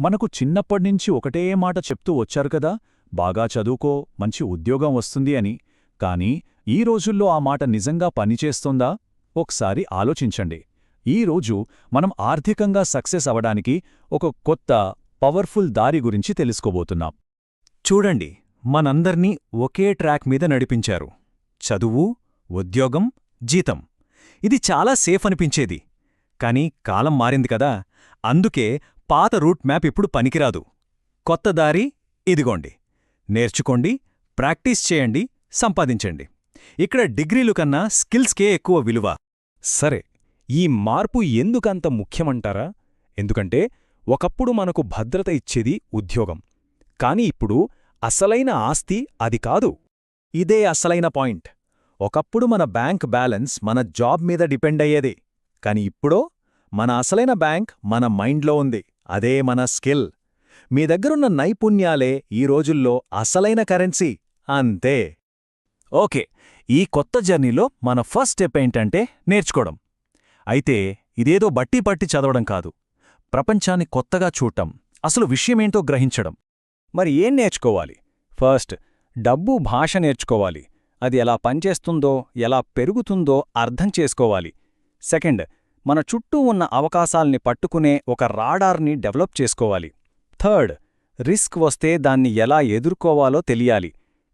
మనకు చిన్నప్పటినుంచి ఒకటే మాట చెప్తూ వచ్చారు కదా, బాగా చదువుకో, మంచి ఉద్యోగం వస్తుంది అని. కానీ ఈ రోజుల్లో ఆ మాట నిజంగా పనిచేస్తోందా? ఒకసారి ఆలోచించండి. ఈరోజు మనం ఆర్థికంగా సక్సెస్ అవడానికి ఒక కొత్త, పవర్ఫుల్ దారి గురించి తెలుసుకోబోతున్నాం. చూడండి, మనందర్నీ ఒకే ట్రాక్ మీద నడిపించారు. చదువు, ఉద్యోగం, జీతం. ఇది చాలా సేఫ్ అనిపించేది. కానీ కాలం మారింది కదా, అందుకే పాత రూట్ మ్యాప్ ఇప్పుడు పనికిరాదు. కొత్త దారి ఇదిగోండి. నేర్చుకోండి, ప్రాక్టీస్ చేయండి, సంపాదించండి. ఇక్కడ డిగ్రీలు కన్నా స్కిల్స్కే ఎక్కువ విలువ. సరే, ఈ మార్పు ఎందుకంత ముఖ్యమంటారా? ఎందుకంటే ఒకప్పుడు మనకు భద్రత ఇచ్చేది ఉద్యోగం. కాని ఇప్పుడు అసలైన ఆస్తి అది కాదు. ఇదే అసలైన పాయింట్. ఒకప్పుడు మన బ్యాంక్ బ్యాలెన్స్ మన జాబ్ మీద డిపెండ్ అయ్యేది. కాని ఇప్పుడో మన అసలైన బ్యాంక్ మన మైండ్లో ఉంది. అదే మన స్కిల్. మీ దగ్గరున్న నైపుణ్యాలే ఈ రోజుల్లో అసలైన కరెన్సీ. అంతే. ఓకే, ఈ కొత్త జర్నీలో మన ఫస్ట్ స్టెప్ ఏంటంటే నేర్చుకోవడం. అయితే ఇదేదో బట్టి పట్టి చదవడం కాదు. ప్రపంచాన్ని కొత్తగా చూడటం, అసలు విషయమేంటో గ్రహించడం. మరి ఏం నేర్చుకోవాలి? ఫస్ట్, డబ్బు భాష నేర్చుకోవాలి. అది ఎలా పనిచేస్తుందో, ఎలా పెరుగుతుందో అర్థం చేసుకోవాలి. సెకండ్, మన చుట్టూ ఉన్న అవకాశాల్ని పట్టుకునే ఒక రాడార్ని డెవలప్ చేసుకోవాలి. థర్డ్, రిస్క్ వస్తే దాన్ని ఎలా ఎదుర్కోవాలో తెలియాలి.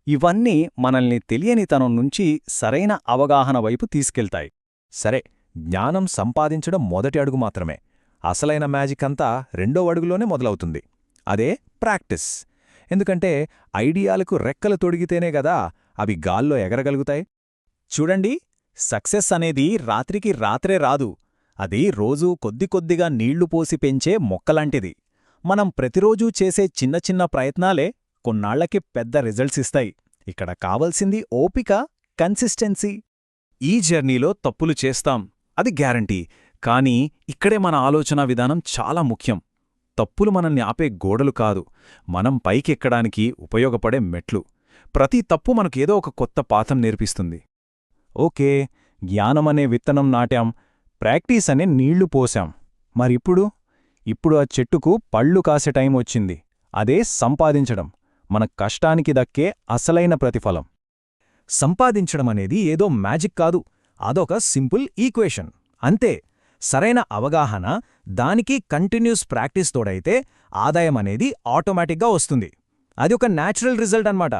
ఇవన్నీ మనల్ని తెలియనితనం నుంచి సరైన అవగాహన వైపు తీసుకెళ్తాయి. సరే, జ్ఞానం సంపాదించడం మొదటి అడుగు మాత్రమే. అసలైన మ్యాజిక్ అంతా రెండో అడుగులోనే మొదలవుతుంది. అదే ప్రాక్టీస్. ఎందుకంటే ఐడియాలకు రెక్కలు తొడిగితేనే గదా అవి గాల్లో ఎగరగలుగుతాయి. చూడండి, సక్సెస్ అనేది రాత్రికి రాత్రే రాదు. అది రోజూ కొద్ది కొద్దిగా నీళ్లు పోసి పెంచే మొక్కలాంటిది. మనం ప్రతిరోజూ చేసే చిన్న చిన్న ప్రయత్నాలే కొన్నాళ్లకి పెద్ద రిజల్ట్స్ ఇస్తాయి. ఇక్కడ కావలసింది ఓపిక, కన్సిస్టెన్సీ. ఈ జర్నీలో తప్పులు చేస్తాం, అది గ్యారంటీ. కానీ ఇక్కడే మన ఆలోచనా విధానం చాలా ముఖ్యం. తప్పులు మనల్ని ఆపే గోడలు కాదు, మనం పైకెక్కడానికి ఉపయోగపడే మెట్లు. ప్రతి తప్పు మనకేదో ఒక కొత్త పాఠం నేర్పిస్తుంది. ఓకే, జ్ఞానమనే విత్తనం నాటాం, ప్రాక్టీస్ అనే నీళ్లు పోశాం. మరిప్పుడు ఆ చెట్టుకు పళ్ళు కాసే టైం వచ్చింది. అదే సంపాదించడం, మన కష్టానికి దక్కే అసలైన ప్రతిఫలం. సంపాదించడమనేది ఏదో మ్యాజిక్ కాదు, అదొక సింపుల్ ఈక్వేషన్ అంతే. సరైన అవగాహన, దానికి కంటిన్యూస్ ప్రాక్టీస్ తోడైతే ఆదాయమనేది ఆటోమేటిక్గా వస్తుంది. అది ఒక న్యాచురల్ రిజల్ట్ అన్నమాట.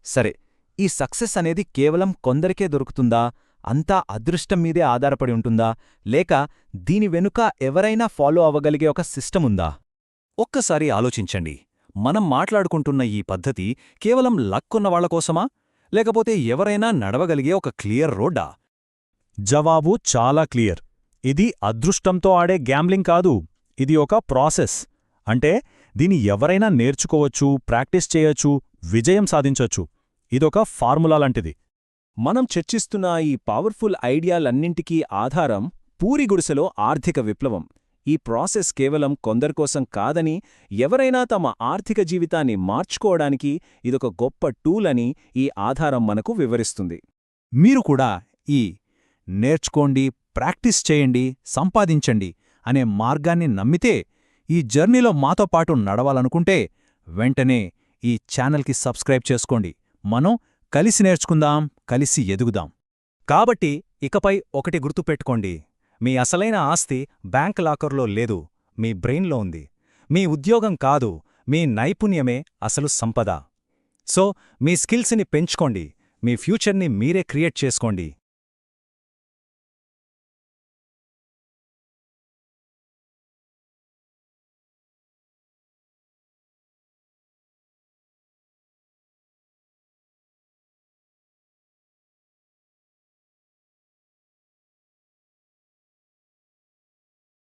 సరే, ఈ సక్సెస్ అనేది కేవలం కొందరికే దొరుకుతుందా? అంతా అదృష్టం మీదే ఆధారపడి ఉంటుందా? లేక దీని వెనుక ఎవరైనా ఫాలో అవ్వగలిగే ఒక సిస్టమ్ ఉందా? ఒక్కసారి ఆలోచించండి. మనం మాట్లాడుకుంటున్న ఈ పద్ధతి కేవలం లక్ ఉన్నవాళ్లకోసమా? లేకపోతే ఎవరైనా నడవగలిగే ఒక క్లియర్ రోడ్డా? జవాబు చాలా క్లియర్. ఇది అదృష్టంతో ఆడే గ్యాంబ్లింగ్ కాదు, ఇది ఒక ప్రాసెస్. అంటే దీని ఎవరైనా నేర్చుకోవచ్చు, ప్రాక్టీస్ చేయొచ్చు, విజయం సాధించొచ్చు. ఇదొక ఫార్ములా లాంటిది. మనం చర్చిస్తున్న ఈ పవర్ఫుల్ ఐడియాలన్నింటికీ ఆధారం పూరి గుడిసెలో ఆర్థిక విప్లవం. ఈ ప్రాసెస్ కేవలం కొందరికోసం కాదని, ఎవరైనా తమ ఆర్థిక జీవితాన్ని మార్చుకోవడానికి ఇదొక గొప్ప టూల్ అని ఈ ఆధారం మనకు వివరిస్తుంది. మీరు కూడా ఈ నేర్చుకోండి, ప్రాక్టీస్ చేయండి, సంపాదించండి అనే మార్గాన్ని నమ్మితే, ఈ జర్నీలో మాతో పాటు నడవాలనుకుంటే వెంటనే ఈ ఛానల్కి సబ్స్క్రైబ్ చేసుకోండి. మనం కలిసి నేర్చుకుందాం, కలిసి ఎదుగుదాం. కాబట్టి ఇకపై ఒకటి గుర్తుపెట్టుకోండి. మీ అసలైన ఆస్తి బ్యాంక్ లాకర్లో లేదు, మీ బ్రెయిన్లో ఉంది. మీ ఉద్యోగం కాదు, మీ నైపుణ్యమే అసలు సంపద. సో మీ స్కిల్స్ని పెంచుకోండి, మీ ఫ్యూచర్ని మీరే క్రియేట్ చేసుకోండి.